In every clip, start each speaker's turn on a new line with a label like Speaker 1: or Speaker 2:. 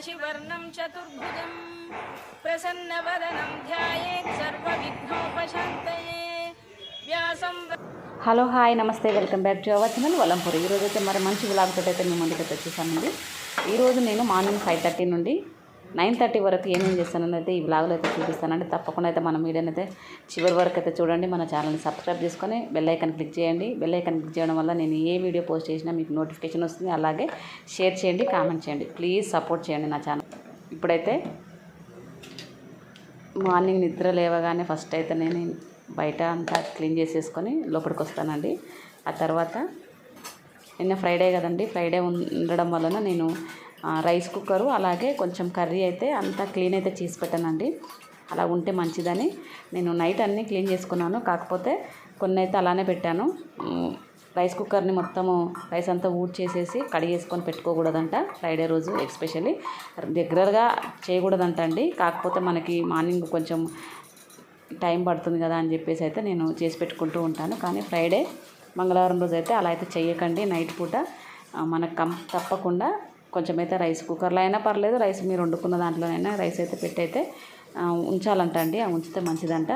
Speaker 1: शशिवर्णं चतुर्भुजं प्रसन्नवदनं ध्यायेत् सर्वविघ्नोपशान्तये व्यासं।
Speaker 2: హలో హాయ్ నమస్తే, welcome back to our channel Valampur. ఈరోజు అయితే మరి మంచి వ్లాగ్ తోటి అయితే మీ ముందుకైతే వచ్చేసానండి. ఈరోజు నేను మార్నింగ్ 5:30 నుండి 9:30 వరకు ఏమేమి చేస్తానని అయితే ఈ వ్లాగ్లో అయితే చూపిస్తానండి. తప్పకుండా అయితే మన వీడియోని అయితే చివరి వరకు అయితే చూడండి. మన ఛానల్ని సబ్స్క్రైబ్ చేసుకొని బెల్ ఐకాన్ క్లిక్ చేయండి. బెల్ ఐకాన్ క్లిక్ చేయడం వల్ల నేను ఏ వీడియో పోస్ట్ చేసినా మీకు నోటిఫికేషన్ వస్తుంది. అలాగే షేర్ చేయండి, కామెంట్ చేయండి. ప్లీజ్ సపోర్ట్ చేయండి నా ఛానల్. ఇప్పుడైతే మార్నింగ్ నిద్ర లేవగానే ఫస్ట్ అయితే నేను బయట అంతా క్లీన్ చేసేసుకొని లోపలికి వస్తానండి. ఆ తర్వాత నిన్న ఫ్రైడే కదండి, ఫ్రైడే ఉండడం వలన నేను రైస్ కుక్కరు అలాగే కొంచెం కర్రీ అయితే అంతా క్లీన్ అయితే చేసి పెట్టానండి. అలా ఉంటే మంచిదని నేను నైట్ అన్నీ క్లీన్ చేసుకున్నాను. కాకపోతే కొన్ని అయితే అలానే పెట్టాను. రైస్ కుక్కర్ని మొత్తము రైస్ అంతా ఊడ్చేసేసి కడిగేసుకొని పెట్టుకోకూడదంట ఫ్రైడే రోజు. ఎస్పెషల్లీ రెగ్యులర్గా చేయకూడదంట అండి. కాకపోతే మనకి మార్నింగ్ కొంచెం టైం పడుతుంది కదా అని చెప్పేసి అయితే నేను చేసి పెట్టుకుంటూ ఉంటాను. కానీ ఫ్రైడే మంగళవారం రోజు అయితే అలా అయితే చెయ్యకండి. నైట్ పూట మనకు తప్పకుండా కొంచెం అయితే రైస్ కుక్కర్లో అయినా పర్లేదు, రైస్ మీరు వండుకున్న దాంట్లోనైనా రైస్ అయితే పెట్టయితే ఉంచాలంట అండి. ఉంచితే మంచిదంట.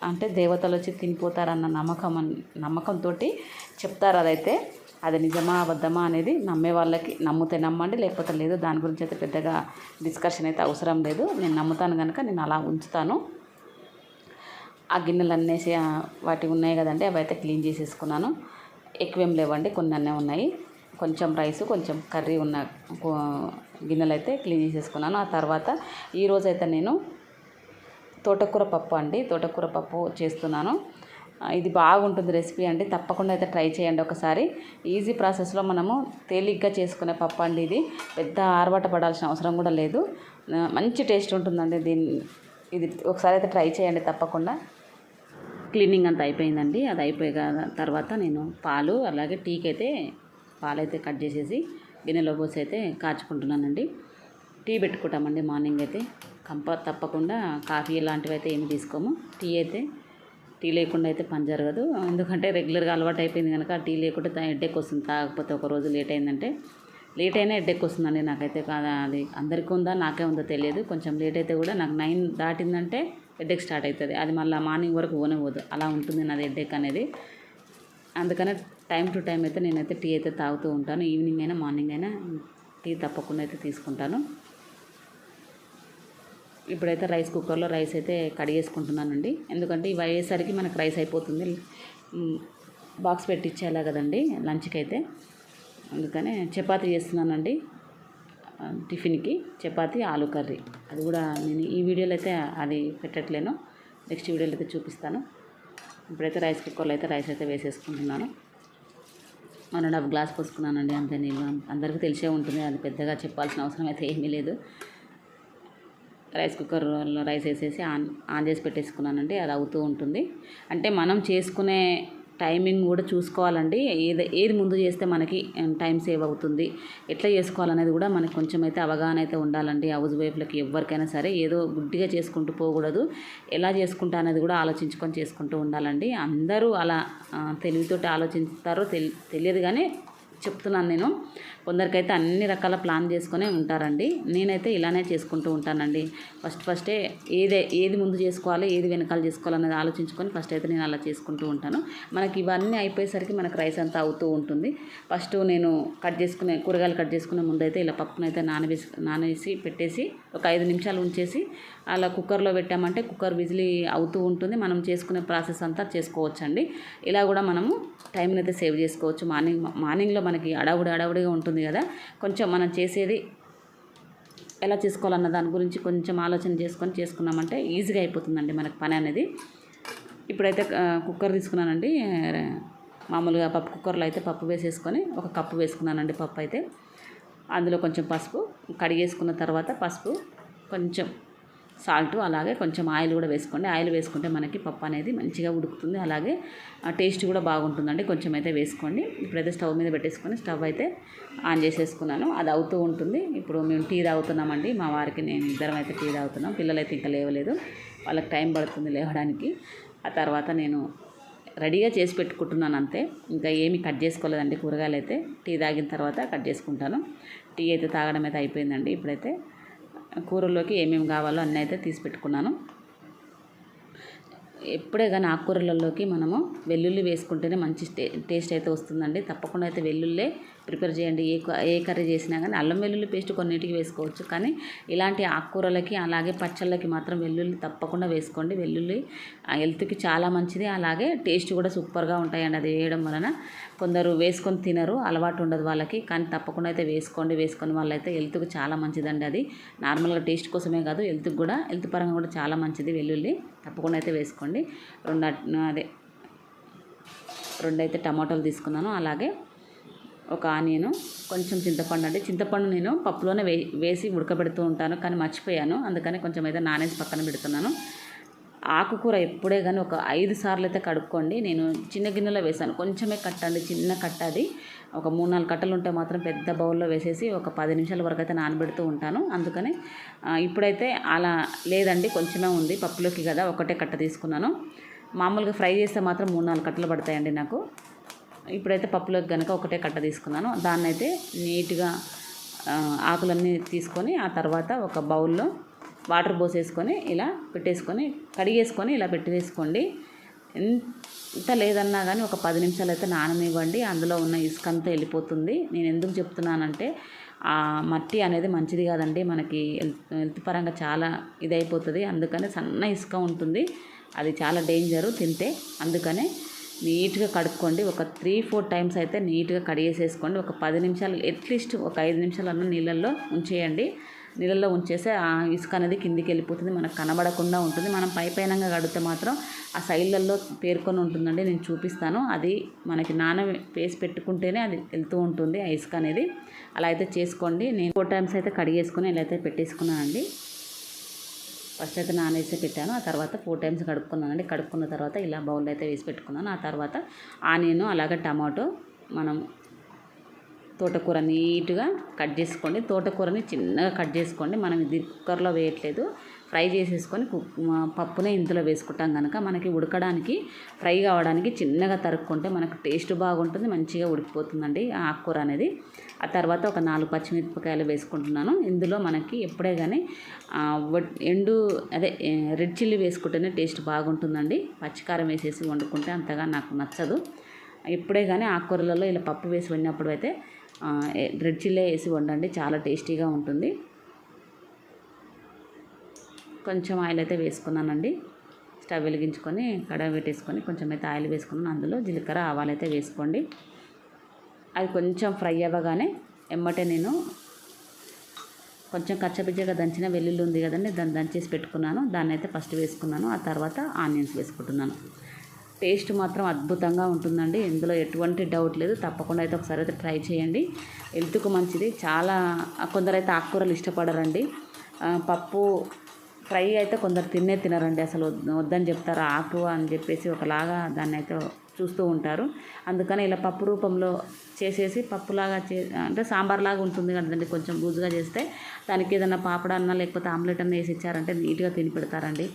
Speaker 2: అంటే దేవతలు వచ్చి తినిపోతారన్న నమ్మకంతో చెప్తారు. అదైతే అది నిజమా అబద్ధమా అనేది నమ్మే వాళ్ళకి నమ్మితే నమ్మండి, లేకపోతే లేదు. దాని గురించి అయితే పెద్దగా డిస్కషన్ అయితే అవసరం లేదు. నేను నమ్ముతాను కనుక నేను అలా ఉంచుతాను. ఆ గిన్నెలు అన్నేసి వాటి ఉన్నాయి కదండి, అవి అయితే క్లీన్ చేసేసుకున్నాను. ఎక్కువేం లేవండి, కొన్ని అన్నీ ఉన్నాయి. కొంచెం రైసు కొంచెం కర్రీ ఉన్న గిన్నెలు అయితే క్లీన్ చేసేసుకున్నాను. ఆ తర్వాత ఈరోజైతే నేను తోటకూర పప్పు అండి, తోటకూర పప్పు చేస్తున్నాను. ఇది బాగుంటుంది రెసిపీ అండి. తప్పకుండా అయితే ట్రై చేయండి ఒకసారి. ఈజీ ప్రాసెస్లో మనము తేలిగ్గా చేసుకునే పప్పు అండి. ఇది పెద్ద ఆర్వాట పడాల్సిన అవసరం కూడా లేదు. మంచి టేస్ట్ ఉంటుందండి. ఇది ఒకసారి అయితే ట్రై చేయండి తప్పకుండా. క్లీనింగ్ అంతా అయిపోయిందండి. అది అయిపోయిన తర్వాత నేను పాలు అలాగే టీకి అయితే పాలైతే కట్ చేసేసి గిన్నెలో పోసి అయితే కాచుకుంటున్నానండి. టీ పెట్టుకుంటామండి మార్నింగ్ అయితే. తప్పకుండా కాఫీ ఇలాంటివి అయితే ఏమి తీసుకోము. టీ లేకుండా అయితే పని జరగదు. ఎందుకంటే రెగ్యులర్గా అలవాటు అయిపోయింది కనుక టీ లేకుంటే హెడ్ఏక్ వస్తుంది. తాగకపోతే ఒక రోజు లేట్ అయినా హెడ్ఏక్ వస్తుందండి నాకైతే. కాదా అది అందరికీ ఉందా నాకే ఉందో తెలియదు. కొంచెం లేట్ అయితే కూడా నాకు 9 దాటిందంటే హెడ్ఏక్ స్టార్ట్ అవుతుంది. అది మళ్ళీ మార్నింగ్ వరకు పోదు. అలా ఉంటుంది నాది హెడ్ఏక్ అనేది. అందుకనే టైం టు టైం అయితే నేనైతే టీ అయితే తాగుతూ ఉంటాను. ఈవినింగ్ అయినా మార్నింగ్ అయినా టీ తప్పకుండా అయితే తీసుకుంటాను. ఇప్పుడైతే రైస్ కుక్కర్లో రైస్ అయితే కడిగేసుకుంటున్నానండి. ఎందుకంటే ఇవి అయ్యేసరికి మనకు రైస్ అయిపోతుంది. బాక్స్ పెట్టించేలా కదండి లంచ్కి అయితే. అందుకనే చపాతీ చేస్తున్నానండి. టిఫిన్కి చపాతీ ఆలు కర్రీ. అది కూడా నేను ఈ వీడియోలో అయితే అది పెట్టట్లేను, నెక్స్ట్ వీడియోలో అయితే చూపిస్తాను. ఇప్పుడైతే రైస్ కుక్కర్లో అయితే రైస్ అయితే వేసేసుకుంటున్నాను. 1.5 గ్లాస్ పోసుకున్నానండి అంతే నీళ్ళు. అందరికీ తెలిసే ఉంటుంది, అది పెద్దగా చెప్పాల్సిన అవసరం అయితే ఏమీ లేదు. రైస్ కుక్కర్లో రైస్ వేసేసి ఆన్ చేసి పెట్టేసుకున్నానండి. అది అవుతూ ఉంటుంది. అంటే మనం చేసుకునే టైమింగ్ కూడా చూసుకోవాలండి. ఏది ముందు చేస్తే మనకి టైం సేవ్ అవుతుంది, ఎట్లా చేసుకోవాలనేది కూడా మనకి కొంచెం అయితే అవగాహన అయితే ఉండాలండి. హౌస్ వైఫ్లకి ఎవరికైనా సరే ఏదో గుడ్డిగా చేసుకుంటూ పోకూడదు. ఎలా చేసుకుంటా అనేది కూడా ఆలోచించుకొని చేసుకుంటూ ఉండాలండి. అందరూ అలా తెలివితోటి ఆలోచిస్తారో తెలియదు, కానీ చెప్తున్నాను నేను. కొందరికైతే అన్ని రకాల ప్లాన్ చేసుకునే ఉంటారండి. నేనైతే ఇలానే చేసుకుంటూ ఉంటానండి. ఫస్టే ఏది ముందు చేసుకోవాలి, ఏది వెనకాల చేసుకోవాలనేది ఆలోచించుకొని ఫస్ట్ అయితే నేను అలా చేసుకుంటూ ఉంటాను. మనకి ఇవన్నీ అయిపోయేసరికి మనకు రైస్ అంతా అవుతూ ఉంటుంది. ఫస్ట్ నేను కూరగాయలు కట్ చేసుకునే ముందైతే ఇలా పప్పునైతే నానేసి పెట్టేసి ఒక 5 నిమిషాలు ఉంచేసి అలా కుక్కర్లో పెట్టామంటే కుక్కర్ విజిలీ అవుతూ ఉంటుంది. మనం చేసుకునే ప్రాసెస్ అంతా చేసుకోవచ్చండి. ఇలా కూడా మనము టైంని అయితే సేవ్ చేసుకోవచ్చు. మార్నింగ్లో మనకి అడావుడిగా ఉంటుంది కదా, కొంచెం మనం చేసేది ఎలా చేసుకోవాలన్న దాని గురించి కొంచెం ఆలోచన చేసుకున్నామంటే ఈజీగా అయిపోతుందండి మనకు పని అనేది. ఇప్పుడైతే కుక్కర్ తీసుకున్నానండి. మామూలుగా పప్పు కుక్కర్లో అయితే పప్పు వేసేసుకొని 1 కప్పు వేసుకున్నానండి పప్పు అయితే. అందులో కొంచెం పసుపు, కడిగేసుకున్న తర్వాత పసుపు, కొంచెం సాల్ట్, అలాగే కొంచెం ఆయిల్ కూడా వేసుకోండి. ఆయిల్ వేసుకుంటే మనకి పప్పు అనేది మంచిగా ఉడుకుతుంది. అలాగే టేస్ట్ కూడా బాగుంటుందండి. కొంచెం అయితే వేసుకోండి. ఇప్పుడైతే స్టవ్ మీద పెట్టేసుకొని స్టవ్ అయితే ఆన్ చేసేసుకున్నాను. అది అవుతూ ఉంటుంది. ఇప్పుడు మేము టీ తాగుతున్నామండి. మా వారికి నేను ఇద్దరం అయితే టీ తాగుతున్నాం. పిల్లలైతే ఇంకా లేవలేదు, వాళ్ళకి టైం పడుతుంది లేవడానికి. ఆ తర్వాత నేను రెడీగా చేసి పెట్టుకుంటున్నాను అంతే. ఇంకా ఏమీ కట్ చేసుకోలేదండి కూరగాయలు అయితే. టీ తాగిన తర్వాత కట్ చేసుకుంటాను. టీ అయితే తాగడం అయితే అయిపోయిందండి. ఇప్పుడైతే కూరలోకి ఏమేమి కావాలో అన్నీ అయితే తీసి పెట్టుకున్నాను. ఎప్పుడే కానీ ఆకుకూరలలోకి మనము వెల్లుల్లి వేసుకుంటేనే మంచి టేస్ట్ అయితే వస్తుందండి. తప్పకుండా అయితే వెల్లుల్లే ప్రిపేర్ చేయండి. ఏ కర్రీ చేసినా కానీ అల్లం వెల్లుల్లి పేస్ట్ కొన్నిటికి వేసుకోవచ్చు, కానీ ఇలాంటి ఆకుకూరలకి అలాగే పచ్చళ్ళకి మాత్రం వెల్లుల్లి తప్పకుండా వేసుకోండి. వెల్లుల్లి హెల్త్కి చాలా మంచిది, అలాగే టేస్ట్ కూడా సూపర్గా ఉంటాయండి. అది వేయడం వలన కొందరు వేసుకొని తినరు, అలవాటు ఉండదు వాళ్ళకి, కానీ తప్పకుండా అయితే వేసుకోండి. వేసుకొని వాళ్ళైతే హెల్త్కి చాలా మంచిదండి. అది నార్మల్గా టేస్ట్ కోసమే కాదు, హెల్త్ పరంగా కూడా చాలా మంచిది వెల్లుల్లి. తప్పకుండా అయితే వేసుకోండి. రెండైతే టమాటాలు తీసుకున్నాను, అలాగే ఒక ఆనియను, కొంచెం చింతపండు అండి. చింతపండు నేను పప్పులోనే వేసి ఉడకబెడుతూ ఉంటాను, కానీ మర్చిపోయాను, అందుకని కొంచెం అయితే నానేసి పక్కన పెడుతున్నాను. ఆకుకూర ఎప్పుడే కానీ ఒక 5 సార్లు అయితే కడుక్కోండి. నేను చిన్న గిన్నెలో వేసాను, కొంచెమే కట్టండి, చిన్న కట్ట అది. ఒక 3-4 కట్టలు ఉంటే మాత్రం పెద్ద బౌల్లో వేసేసి ఒక 10 నిమిషాల వరకు అయితే నానబెడుతూ ఉంటాను. అందుకని ఇప్పుడైతే అలా లేదండి, కొంచెమే ఉంది పప్పులోకి కదా, ఒకటే కట్ట తీసుకున్నాను. మామూలుగా ఫ్రై చేస్తే మాత్రం 3-4 కట్టలు పడతాయండి నాకు. ఇప్పుడైతే పప్పులోకి కనుక ఒకటే కట్ట తీసుకున్నాను. దాన్ని అయితే నీట్గా ఆకులన్నీ తీసుకొని ఆ తర్వాత ఒక బౌల్లో వాటర్ పోసేసుకొని ఇలా పెట్టేసుకొని కడిగేసుకొని ఇలా పెట్టేసుకోండి. ఎంత లేదన్నా కానీ ఒక 10 నిమిషాలు అయితే నాననివ్వండి. అందులో ఉన్న ఇసుక అంతా వెళ్ళిపోతుంది. నేను ఎందుకు చెప్తున్నానంటే ఆ మట్టి అనేది మంచిది కాదండి, మనకి హెల్త్ పరంగా చాలా ఇదైపోతుంది. అందుకని సన్న ఇసుక ఉంటుంది, అది చాలా డేంజరు తింటే. అందుకనే నీట్గా కడుక్కోండి. ఒక 3-4 టైమ్స్ అయితే నీట్గా కడిగేసేసుకోండి. ఒక 10 నిమిషాలు అట్లీస్ట్ ఒక 5 నిమిషాలన్నా నీళ్ళల్లో ఉంచేయండి. నీళ్ళల్లో ఉంచేస్తే ఆ ఇసుక అనేది కిందికి వెళ్ళిపోతుంది, మనకు కనబడకుండా ఉంటుంది. మనం పైపైనంగా కడిగితే మాత్రం ఆ సైడ్లలో పేర్కొని ఉంటుందండి. నేను చూపిస్తాను, అది మనకి వేసి పెట్టుకుంటేనే అది వెళ్తూ ఉంటుంది ఆ ఇసుక అనేది. అలా అయితే చేసుకోండి. నేను 4 టైమ్స్ అయితే కడిగేసుకొని ఇలా అయితే పెట్టేసుకున్నానండి. ఫస్ట్ అయితే నానేసి పెట్టాను, ఆ తర్వాత 4 టైమ్స్ కడుక్కున్నానండి. కడుక్కున్న తర్వాత ఇలా బౌల్లో అయితే వేసి పెట్టుకున్నాను. ఆ తర్వాత ఆనియన్ అలాగే టమాటో, మనం తోటకూర నీట్గా కట్ చేసుకోండి. తోటకూరని చిన్నగా కట్ చేసుకోండి. మనం ఇది కుక్కర్లో వేయట్లేదు, ఫ్రై చేసేసుకొని పప్పునే ఇందులో వేసుకుంటాం కనుక మనకి ఉడకడానికి ఫ్రై కావడానికి చిన్నగా తరుక్కుంటే మనకు టేస్ట్ బాగుంటుంది, మంచిగా ఉడికిపోతుందండి ఆ ఆకుకూర అనేది. ఆ తర్వాత ఒక 4 పచ్చిమిరపకాయలు వేసుకుంటున్నాను. ఇందులో మనకి ఎప్పుడే కానీ రెడ్ చిల్లీ వేసుకుంటేనే టేస్ట్ బాగుంటుందండి. పచ్చికారం వేసేసి వండుకుంటే అంతగా నాకు నచ్చదు. ఎప్పుడే కానీ ఆకుకూరలలో ఇలా పప్పు వేసి వండినప్పుడు అయితే రెడ్ చిల్లీ వేసి వండండి, చాలా టేస్టీగా ఉంటుంది. కొంచెం ఆయిల్ అయితే వేసుకున్నానండి. స్టవ్ వెలిగించుకొని కడాయి పెట్టేసుకొని కొంచెం అయితే ఆయిల్ వేసుకున్నాను. అందులో జీలకర్ర ఆవాలు అయితే వేసుకోండి. అది కొంచెం ఫ్రై అవ్వగానే ఎమ్మటే నేను కొంచెం కచ్చపిచ్చగా దంచిన వెల్లుల్లి ఉంది కదండి, దాన్ని దంచేసి పెట్టుకున్నాను, దాన్ని అయితే ఫస్ట్ వేసుకున్నాను. ఆ తర్వాత ఆనియన్స్ వేసుకుంటున్నాను. టేస్ట్ మాత్రం అద్భుతంగా ఉంటుందండి, ఇందులో ఎటువంటి డౌట్ లేదు. తప్పకుండా అయితే ఒకసారి అయితే ట్రై చేయండి, హెల్త్కు మంచిది. చాలా కొందరైతే ఆకుకూరలు ఇష్టపడరండి. పప్పు ఫ్రై అయితే కొందరు తినరండి, అసలు వద్దని చెప్తారు. ఆకు అని చెప్పేసి ఒకలాగా దాన్ని అయితే చూస్తూ ఉంటారు. అందుకని ఇలా పప్పు రూపంలో చేసేసి పప్పులాగా అంటే సాంబార్ లాగా ఉంటుంది కదండి, కొంచెం లూజుగా చేస్తే దానికి ఏదైనా పాపడన్నా లేకపోతే ఆమ్లెట్ అన్న వేసి ఇచ్చారంటే నీట్గా తిని పెడతారండి.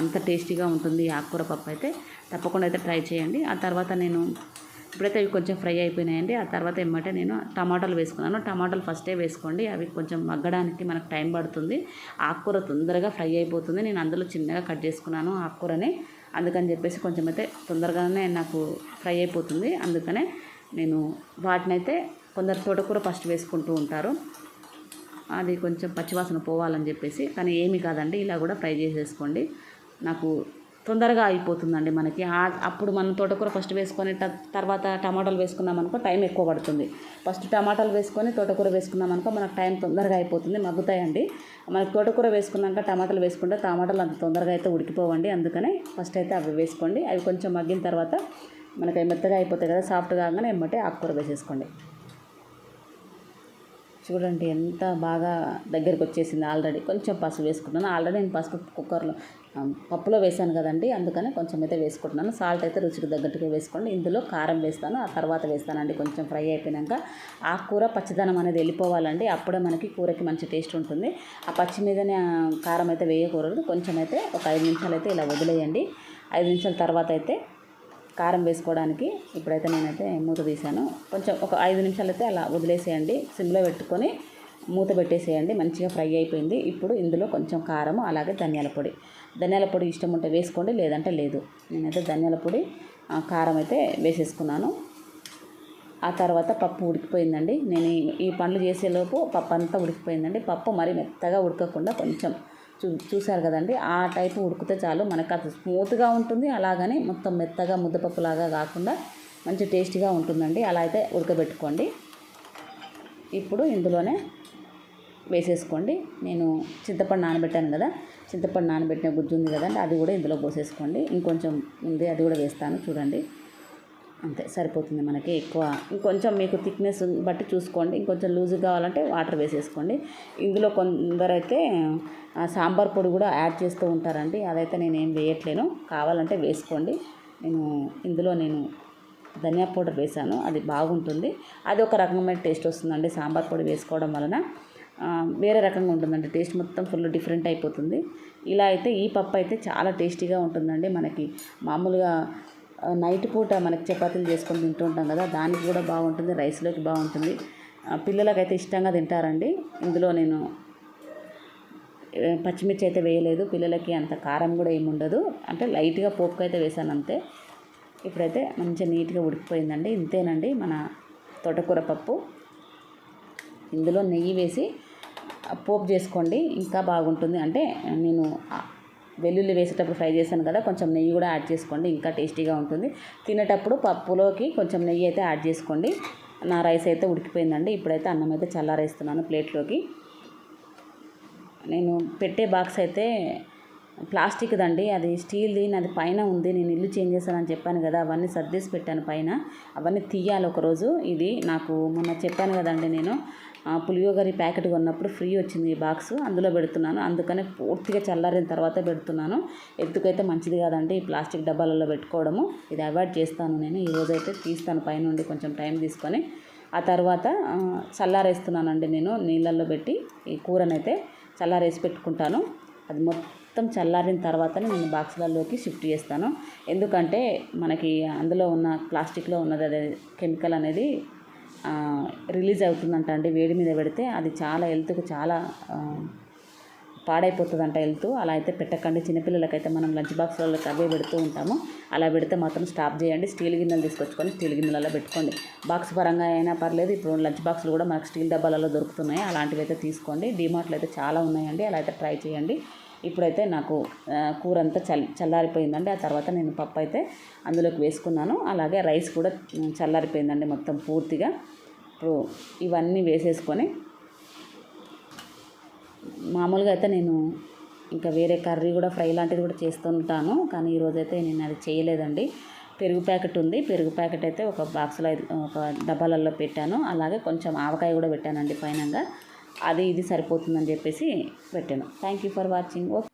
Speaker 2: అంత టేస్టీగా ఉంటుంది ఈ ఆకుకూర పప్పు అయితే. తప్పకుండా అయితే ట్రై చేయండి. ఆ తర్వాత నేను ఇప్పుడైతే అవి కొంచెం ఫ్రై అయిపోయినాయండి. ఆ తర్వాత ఏమంటే నేను టమాటాలు వేసుకున్నాను. టమాటాలు ఫస్టే వేసుకోండి, అవి కొంచెం మగ్గడానికి మనకు టైం పడుతుంది. ఆకుకూర తొందరగా ఫ్రై అయిపోతుంది. నేను అందులో చిన్నగా కట్ చేసుకున్నాను ఆకుకూరని, అందుకని చెప్పేసి కొంచెం అయితే తొందరగానే నాకు ఫ్రై అయిపోతుంది. అందుకనే నేను వాటినైతే కొందరు తోటకూర ఫస్ట్ వేసుకుంటూ ఉంటారు, అది కొంచెం పచ్చివాసన పోవాలని చెప్పేసి. కానీ ఏమీ కాదండి, ఇలా కూడా ఫ్రై చేసేసుకోండి, నాకు తొందరగా అయిపోతుందండి మనకి. అప్పుడు మనం తోటకూర ఫస్ట్ వేసుకొని తర్వాత టమాటాలు వేసుకున్నాం అనుకో టైం ఎక్కువ పడుతుంది. ఫస్ట్ టమాటాలు వేసుకొని తోటకూర వేసుకున్నాం అనుకో మనకు టైం తొందరగా అయిపోతుంది, మగ్గుతాయండి. మనకి తోటకూర వేసుకున్నాక టమాటాలు వేసుకుంటే టమాటాలు అంత తొందరగా అయితే ఉడికిపోవండి. అందుకనే ఫస్ట్ అయితే అవి వేసుకోండి. అవి కొంచెం మగ్గిన తర్వాత మనకి మెత్తగా అయిపోతాయి కదా, సాఫ్ట్గా కాగానే ఎమ్మటే ఆకుకూర వేసేసుకోండి. చూడండి ఎంత బాగా దగ్గరికి వచ్చేసింది. ఆల్రెడీ కొంచెం పసుపు వేసుకుంటున్నాను. ఆల్రెడీ నేను పసుపు కుక్కర్లో పప్పులో వేసాను కదండి, అందుకని కొంచెం అయితే వేసుకుంటున్నాను. సాల్ట్ అయితే రుచికి తగ్గట్టుగా వేసుకోండి. ఇందులో కారం వేస్తాను, ఆ తర్వాత వేస్తానండి. కొంచెం ఫ్రై అయిపోయాక ఆకుకూర పచ్చిదనం అనేది వెళ్ళిపోవాలండి, అప్పుడే మనకి కూరకి మంచి టేస్ట్ ఉంటుంది. ఆ పచ్చి మీదనే కారం అయితే వేయకూడదు. కొంచెం అయితే ఒక 5 నిమిషాలు అయితే ఇలా వదిలేయండి. 5 నిమిషాల తర్వాత అయితే కారం వేసుకోవడానికి ఇప్పుడైతే నేనైతే మూత తీసాను. కొంచెం ఒక 5 నిమిషాలు అయితే అలా వదిలేసేయండి, సిమ్లో పెట్టుకొని మూత పెట్టేసేయండి. మంచిగా ఫ్రై అయిపోయింది. ఇప్పుడు ఇందులో కొంచెం కారం అలాగే ధనియాల పొడి ఇష్టం ఉంటే వేసుకోండి, లేదంటే లేదు. నేనైతే ధనియాల పొడి కారం అయితే వేసేసుకున్నాను. ఆ తర్వాత పప్పు ఉడికిపోయిందండి. నేను ఈ పనులు చేసేలోపు పప్పు అంతా ఉడికిపోయిందండి. పప్పు మరి మెత్తగా ఉడకకుండా కొంచెం చూసారు కదండి, ఆ టైపు ఉడికితే చాలు. మనకు అది స్మూత్గా ఉంటుంది, అలాగని మొత్తం మెత్తగా ముద్దపప్పులాగా కాకుండా మంచి టేస్టీగా ఉంటుందండి. అలా అయితే ఉడకబెట్టుకోండి. ఇప్పుడు ఇందులోనే వేసేసుకోండి. నేను చింతపండు నానబెట్టాను కదా, చింతపండు నానబెట్టిన గుజ్జు ఉంది కదండి, అది కూడా ఇందులో పోసేసుకోండి. ఇంకొంచెం ఉంది, అది కూడా వేస్తాను చూడండి. అంతే సరిపోతుంది మనకి. ఎక్కువ ఇంకొంచెం మీకు థిక్నెస్ బట్టి చూసుకోండి. ఇంకొంచెం లూజ్గా కావాలంటే వాటర్ వేసేసుకోండి. ఇందులో కొందరైతే సాంబార్ పొడి కూడా యాడ్ చేస్తూ ఉంటారండి. అదైతే నేనేం వేయట్లేను, కావాలంటే వేసుకోండి. ఇందులో నేను ధనియా పౌడర్ వేసాను, అది బాగుంటుంది. అది ఒక రకమైన టేస్ట్ వస్తుందండి. సాంబార్ పొడి వేసుకోవడం వలన వేరే రకంగా ఉంటుందండి. టేస్ట్ మొత్తం ఫుల్ డిఫరెంట్ అయిపోతుంది. ఇలా అయితే ఈ పప్పు అయితే చాలా టేస్టీగా ఉంటుందండి. మనకి మామూలుగా నైట్ పూట మనకి చపాతీలు చేసుకొని తింటూ ఉంటాం కదా, దానికి కూడా బాగుంటుంది, రైస్లోకి బాగుంటుంది. పిల్లలకైతే ఇష్టంగా తింటారండి. ఇందులో నేను పచ్చిమిర్చి అయితే వేయలేదు, పిల్లలకి అంత కారం కూడా ఏమి ఉండదు, అంటే లైట్గా పోపుకు అయితే వేసాను అంతే. ఇప్పుడైతే మంచిగా నీట్గా ఉడికిపోయిందండి. ఇంతేనండి మన తోటకూర పప్పు. ఇందులో నెయ్యి వేసి పోపు చేసుకోండి, ఇంకా బాగుంటుంది. అంటే నేను వెల్లుల్లి వేసేటప్పుడు ఫ్రై చేశాను కదా, కొంచెం నెయ్యి కూడా యాడ్ చేసుకోండి, ఇంకా టేస్టీగా ఉంటుంది. తినేటప్పుడు పప్పులోకి కొంచెం నెయ్యి అయితే యాడ్ చేసుకోండి. నా రైస్ అయితే ఉడికిపోయిందండి. ఇప్పుడైతే అన్నం అయితే చల్లారేస్తున్నాను ప్లేట్లోకి. నేను పెట్టే బాక్స్ అయితే ప్లాస్టిక్దండి, అది స్టీల్ది. నాది పైన ఉంది, నేను ఇల్లు చేంజ్ చేశానని చెప్పాను కదా, అవన్నీ సర్దేసి పెట్టాను పైన, అవన్నీ తీయాలి ఒకరోజు. ఇది నాకు మొన్న చెప్పాను కదండి, నేను పులియోగరి ప్యాకెట్ కొన్నప్పుడు ఫ్రీ వచ్చింది ఈ బాక్స్, అందులో పెడుతున్నాను. అందుకనే పూర్తిగా చల్లారిన తర్వాత పెడుతున్నాను. ఎత్తుకైతే మంచిది కాదండి ఈ ప్లాస్టిక్ డబ్బాలలో పెట్టుకోవడము. ఇది అవాయిడ్ చేస్తాను నేను. ఈరోజైతే తీస్తాను పైనుండి కొంచెం టైం తీసుకొని. ఆ తర్వాత చల్లారేస్తున్నానండి నేను నీళ్ళల్లో పెట్టి. ఈ కూరనైతే చల్లారేసి పెట్టుకుంటాను. అది మొత్తం చల్లారిన తర్వాతనే నేను బాక్సులలోకి షిఫ్ట్ చేస్తాను. ఎందుకంటే మనకి అందులో ఉన్న ప్లాస్టిక్లో ఉన్నది అదే కెమికల్ అనేది రిలీజ్ అవుతుందంట అండి. వేడి మీద పెడితే అది చాలా హెల్త్కు చాలా పాడైపోతుందంట హెల్త్. అలా అయితే పెట్టకండి. చిన్నపిల్లలకైతే మనం లంచ్ బాక్స్లలోకి అవే పెడుతూ ఉంటాము. అలా పెడితే మాత్రం స్టాప్ చేయండి. స్టీల్ గిన్నెలు తీసుకొచ్చుకొని స్టీల్ గిన్నెలలో పెట్టుకోండి. బాక్స్ పరంగా అయినా పర్లేదు. ఇప్పుడు లంచ్ బాక్సులు కూడా మనకు స్టీల్ డబ్బాలలో దొరుకుతున్నాయి, అలాంటివి అయితే తీసుకోండి. డీమార్ట్లో అయితే చాలా ఉన్నాయండి, అలా అయితే ట్రై చేయండి. ఇప్పుడైతే నాకు కూర అంతా చల్లారిపోయిందండి. ఆ తర్వాత నేను పప్పు అయితే అందులోకి వేసుకున్నాను. అలాగే రైస్ కూడా చల్లారిపోయిందండి మొత్తం పూర్తిగా. ఇప్పుడు ఇవన్నీ వేసేసుకొని మామూలుగా అయితే నేను ఇంకా వేరే కర్రీ కూడా ఫ్రై లాంటిది కూడా చేస్తుంటాను, కానీ ఈరోజైతే నేను అది చేయలేదండి. పెరుగు ప్యాకెట్ ఉంది, పెరుగు ప్యాకెట్ అయితే ఒక బాక్స్లో ఒక డబ్బాలలో పెట్టాను. అలాగే కొంచెం ఆవకాయ కూడా పెట్టానండి పైనంగా. అది ఇది సరిపోతుందని చెప్పేసి పెట్టాను. Thank you for watching. Okay.